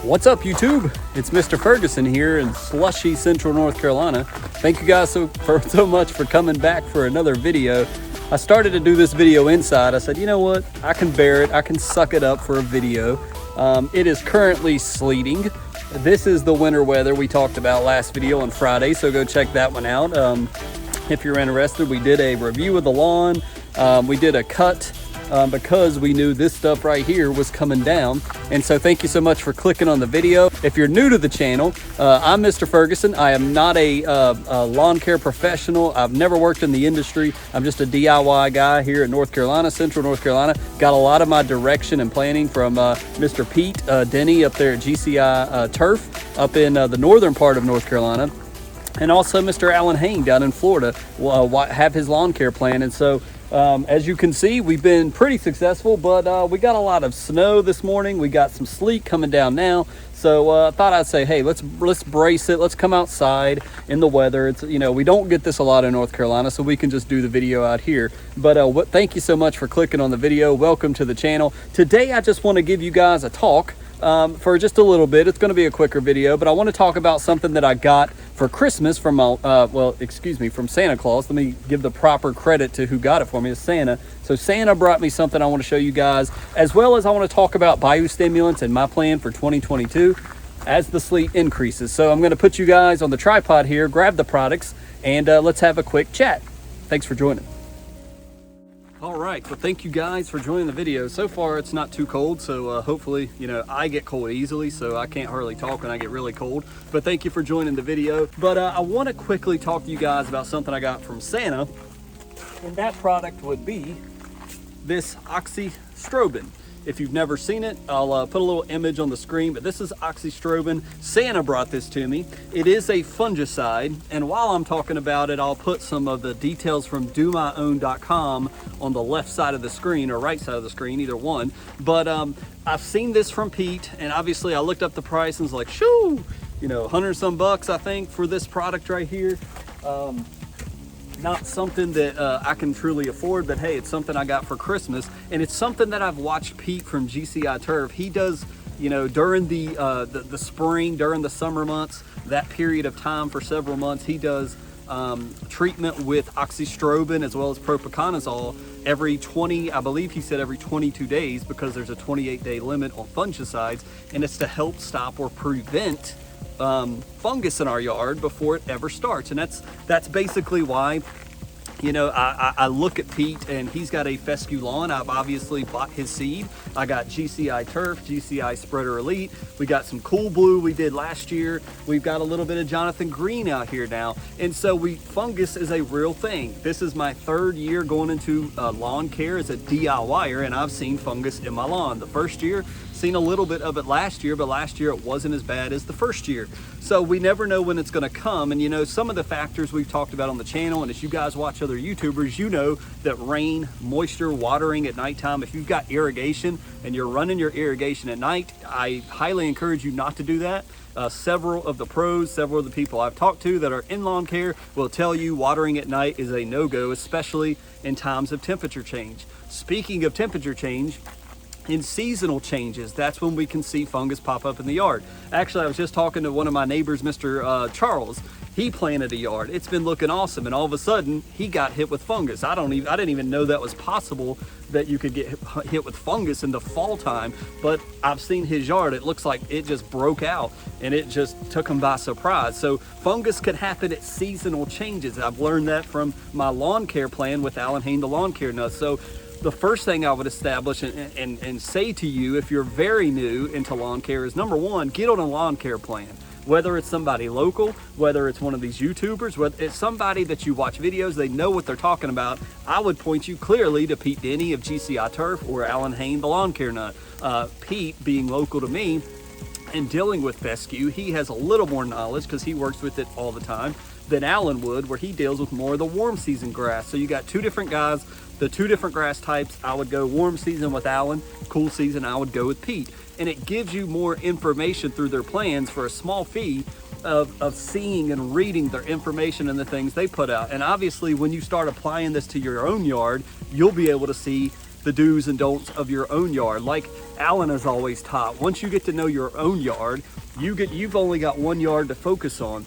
What's up, YouTube? It's Mr. Ferguson here in slushy Central North Carolina. Thank you guys so much for coming back for another video. I started to do this video inside. I said, you know what? I can bear it. I can suck it up for a video. It is currently sleeting. This is the winter weather we talked about last video on Friday, so go check that one out. If you're interested, we did a review of the lawn. We did a cut because we knew this stuff right here was coming down. And so thank you so much for clicking on the video. If you're new to the channel, I'm Mr. Ferguson. I am not a lawn care professional. I've never worked in the industry. I'm just a DIY guy here in North Carolina, Central North Carolina. Got a lot of my direction and planning from Mr. Pete Denny up there at GCI Turf up in the northern part of North Carolina. And also Mr. Alan Hain down in Florida will have his lawn care plan. And so as you can see, we've been pretty successful, but we got a lot of snow this morning. We got some sleet coming down now. So I thought I'd say, hey, let's brace it. Let's come outside in the weather. It's, you know, we don't get this a lot in North Carolina, so we can just do the video out here. But thank you so much for clicking on the video. Welcome to the channel. Today, I just want to give you guys a talk for just a little bit. It's going to be a quicker video, but I want to talk about something that I got for Christmas from from Santa Claus. Let me give the proper credit to who got it for me. It's Santa. So Santa brought me something I want to show you guys, as well as I want to talk about biostimulants and my plan for 2022 as the sleet increases. So I'm going to put you guys on the tripod here, grab the products, and let's have a quick chat. Thanks for joining. All right, well, thank you guys for joining the video. So far, it's not too cold, so hopefully, you know, I get cold easily, so I can't hardly talk when I get really cold. But thank you for joining the video. But I want to quickly talk to you guys about something I got from Santa, and that product would be this oxystrobin. If you've never seen it, I'll put a little image on the screen, but this is oxystrobin. Santa brought this to me. It is a fungicide, and while I'm talking about it, I'll put some of the details from domyown.com on the left side of the screen or right side of the screen, either one. But I've seen this from Pete, and obviously I looked up the price and was like, shoo, you know, 100 some bucks, I think, for this product right here. Not something that I can truly afford, but hey, it's something I got for Christmas, and it's something that I've watched Pete from GCI Turf. He does, you know, during the spring, during the summer months, that period of time for several months, he does treatment with oxystrobin as well as propiconazole every 20, I believe he said every 22 days, because there's a 28-day limit on fungicides, and it's to help stop or prevent fungus in our yard before it ever starts. And that's basically why, you know, I look at Pete, and he's got a fescue lawn. I've obviously bought his seed. I got GCI Turf, GCI Spreader Elite. We got some Cool Blue we did last year. We've got a little bit of Jonathan Green out here now. And so fungus is a real thing. This is my third year going into lawn care as a DIYer, and I've seen fungus in my lawn. The first year, seen a little bit of it last year, but last year it wasn't as bad as the first year. So we never know when it's going to come. And you know, some of the factors we've talked about on the channel, and as you guys watch other YouTubers, you know that rain, moisture, watering at nighttime, if you've got irrigation and you're running your irrigation at night, I highly encourage you not to do that. Several of the pros, several of the people I've talked to that are in lawn care will tell you watering at night is a no-go, especially in times of temperature change. Speaking of temperature change, in seasonal changes, that's when we can see fungus pop up in the yard. Actually, I was just talking to one of my neighbors, Mr. Charles. He planted a yard. It's been looking awesome, and all of a sudden, he got hit with fungus. I didn't even know that was possible, that you could get hit with fungus in the fall time, but I've seen his yard. It looks like it just broke out, and it just took him by surprise. So fungus could happen at seasonal changes. I've learned that from my lawn care plan with Alan Hain, the lawn care nut. So the first thing I would establish and say to you, if you're very new into lawn care, is number one, get on a lawn care plan. Whether it's somebody local, whether it's one of these YouTubers, whether it's somebody that you watch videos, they know what they're talking about, I would point you clearly to Pete Denny of GCI Turf or Alan Hain, the lawn care nut. Pete, being local to me and dealing with fescue, he has a little more knowledge because he works with it all the time than Alan would, where he deals with more of the warm season grass. So you got two different guys, the two different grass types. I would go warm season with Alan, cool season I would go with Pete. And it gives you more information through their plans for a small fee of seeing and reading their information and the things they put out. And obviously when you start applying this to your own yard, you'll be able to see the do's and don'ts of your own yard. Like Alan has always taught, once you get to know your own yard, you've only got one yard to focus on,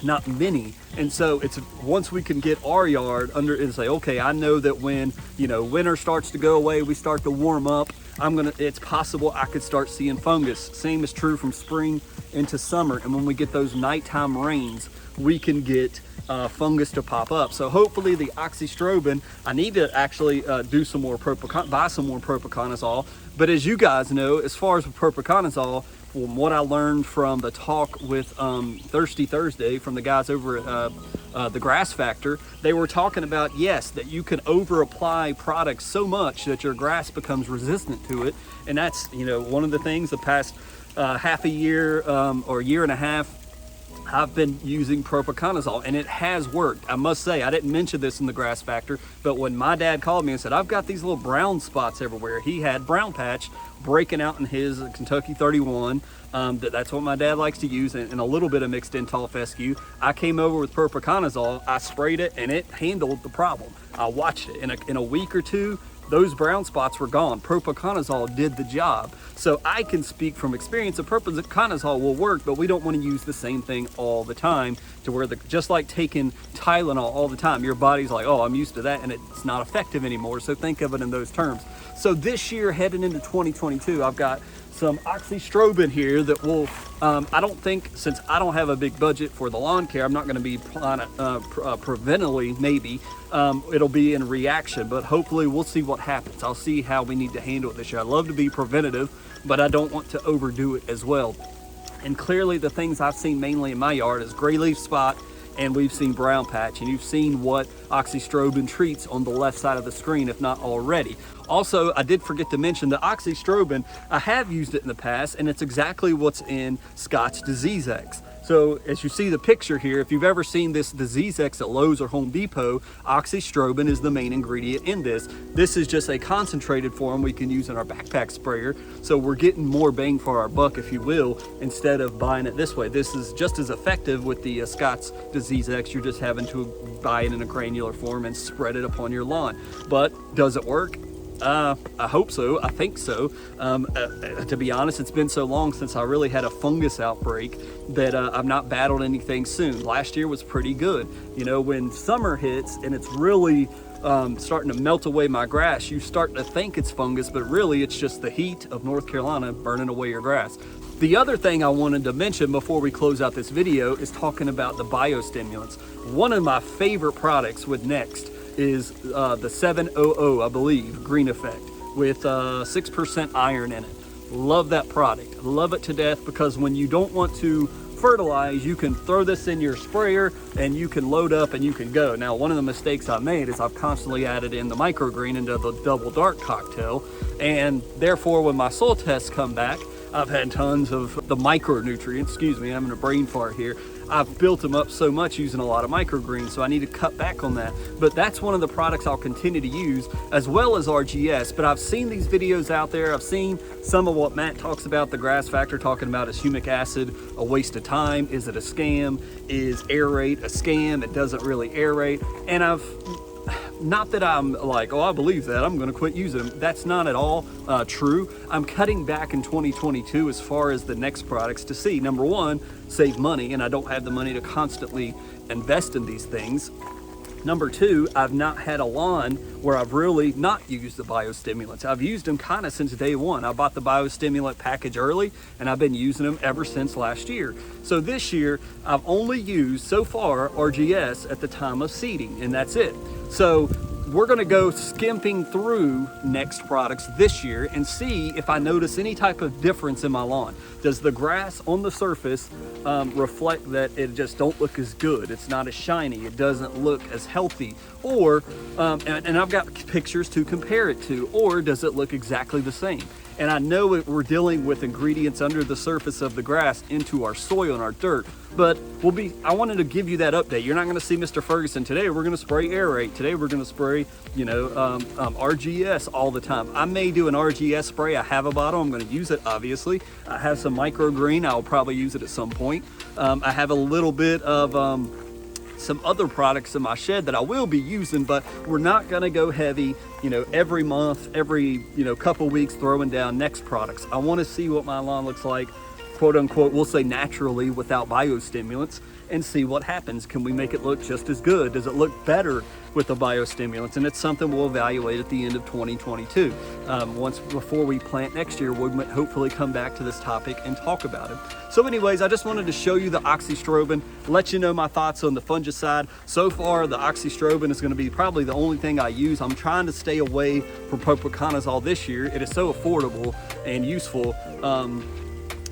not many. And so it's once we can get our yard under and say, okay, I know that when, you know, winter starts to go away, we start to warm up, it's possible I could start seeing fungus. Same is true from spring into summer. And when we get those nighttime rains, we can get fungus to pop up. So hopefully the oxystrobin, I need to actually do some more buy some more propiconazole. But as you guys know, as far as propiconazole, from what I learned from the talk with Thirsty Thursday from the guys over at the Grass Factor, they were talking about, yes, that you can over apply products so much that your grass becomes resistant to it. And that's, you know, one of the things the past half a year or year and a half, I've been using propiconazole, and it has worked. I must say, I didn't mention this in the Grass Factor, but when my dad called me and said, I've got these little brown spots everywhere, he had brown patch breaking out in his Kentucky 31. That's what my dad likes to use, and a little bit of mixed Intol fescue. I came over with propiconazole, I sprayed it, and it handled the problem. I watched it. In a week or two, those brown spots were gone. Propiconazole did the job. So I can speak from experience that propiconazole will work, but we don't want to use the same thing all the time to where just like taking Tylenol all the time, your body's like, oh, I'm used to that, and it's not effective anymore. So think of it in those terms. So this year, heading into 2022, I've got some oxystrobin here that will, I don't think, since I don't have a big budget for the lawn care, I'm not going to be applying it preventatively, maybe. It'll be in reaction, but hopefully we'll see what happens. I'll see how we need to handle it this year. I love to be preventative, but I don't want to overdo it as well. And clearly the things I've seen mainly in my yard is gray leaf spot, and we've seen brown patch, and you've seen what oxystrobin treats on the left side of the screen, if not already. Also, I did forget to mention the oxystrobin. I have used it in the past, and it's exactly what's in Scott's Disease X. So as you see the picture here, if you've ever seen this Disease X at Lowe's or Home Depot, oxystrobin is the main ingredient in this. This is just a concentrated form we can use in our backpack sprayer. So we're getting more bang for our buck, if you will, instead of buying it this way. This is just as effective with the Scott's Disease X. You're just having to buy it in a granular form and spread it upon your lawn. But does it work? I hope so. I think so. To be honest, it's been so long since I really had a fungus outbreak that I've not battled anything soon. Last year was pretty good. You know, when summer hits and it's really starting to melt away my grass, you start to think it's fungus, but really it's just the heat of North Carolina burning away your grass. The other thing I wanted to mention before we close out this video is talking about the biostimulants. One of my favorite products with n-ext is the 700, I believe, Green Effect with 6% iron in it. Love that product. Love it to death, because when you don't want to fertilize, you can throw this in your sprayer and you can load up and you can go. Now, one of the mistakes I made is I've constantly added in the microgreen into the double dark cocktail, and therefore when my soil tests come back, I've had tons of the micronutrients. Excuse me, I'm having a brain fart here. I've built them up so much using a lot of microgreens, so I need to cut back on that. But that's one of the products I'll continue to use, as well as RGS. But I've seen these videos out there. I've seen some of what Matt talks about, the Grass Factor, talking about is humic acid a waste of time? Is it a scam? Is aerate a scam? It doesn't really aerate. And not that I'm like, oh, I believe that, I'm gonna quit using them. That's not at all true. I'm cutting back in 2022 as far as the next products to see, number one, save money, and I don't have the money to constantly invest in these things. Number two, I've not had a lawn where I've really not used the biostimulants. I've used them kind of since day one. I bought the biostimulant package early, and I've been using them ever since last year. So this year, I've only used so far RGS at the time of seeding, and that's it. So we're gonna go skimping through n-ext products this year and see if I notice any type of difference in my lawn. Does the grass on the surface reflect that it just don't look as good? It's not as shiny, it doesn't look as healthy, or, and I've got pictures to compare it to, or does it look exactly the same? And I know we're dealing with ingredients under the surface of the grass into our soil and our dirt, but I wanted to give you that update. You're not gonna see Mr. Ferguson today. We're gonna spray aerate. Today we're gonna spray, RGS all the time. I may do an RGS spray. I have a bottle, I'm gonna use it, obviously. I have some microgreen, I'll probably use it at some point. I have a little bit of some other products in my shed that I will be using, but we're not gonna go heavy, you know, every month, every, you know, couple weeks throwing down Next products. I wanna see what my lawn looks like, quote unquote, we'll say naturally without biostimulants, and see what happens. Can we make it look just as good? Does it look better with the biostimulants? And it's something we'll evaluate at the end of 2022. Before we plant next year, we'll hopefully come back to this topic and talk about it. So anyways, I just wanted to show you the oxystrobin, let you know my thoughts on the fungicide. So far, the oxystrobin is gonna be probably the only thing I use. I'm trying to stay away from propiconazole this year. It is so affordable and useful.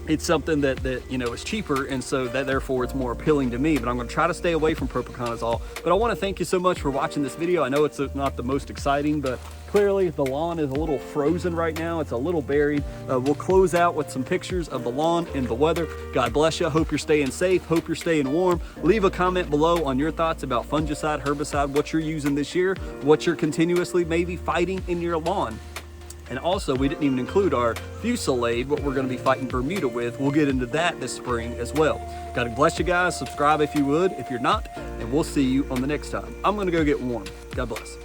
It's something that you know is cheaper, and so that therefore it's more appealing to me, but I'm going to try to stay away from propiconazole. But I want to thank you so much for watching this video. I know it's not the most exciting, but clearly the lawn is a little frozen right now. It's a little buried. We'll close out with some pictures of the lawn and the weather. God bless you. Hope you're staying safe. Hope you're staying warm. Leave a comment below on your thoughts about fungicide, herbicide, what you're using this year, what you're continuously maybe fighting in your lawn. And also, we didn't even include our Fungicide, what we're going to be fighting Bermuda with. We'll get into that this spring as well. God bless you guys. Subscribe if you would, if you're not, and we'll see you on the next time. I'm going to go get warm. God bless.